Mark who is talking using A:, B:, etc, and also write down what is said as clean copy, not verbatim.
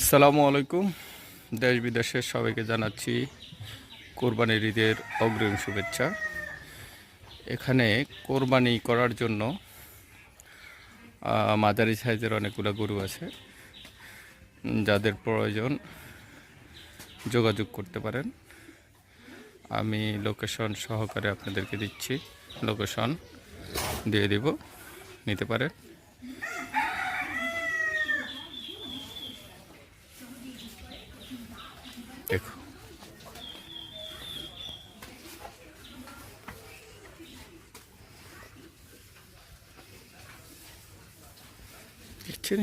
A: আসসালামু আলাইকুম। দেশ বিদেশের সবাইকে জানাচ্ছি কোরবানির ঈদের অগ্রিম শুভেচ্ছা। এখানে কোরবানি করার জন্য মাঝারি সাইজের অনেকগুলো গরু আছে। যাদের প্রয়োজন যোগাযোগ করতে পারেন। আমি লোকেশন সহকারে আপনাদেরকে দিচ্ছি, লোকেশন দিয়ে দিব, নিতে পারেন। দেখো, দেখছেন?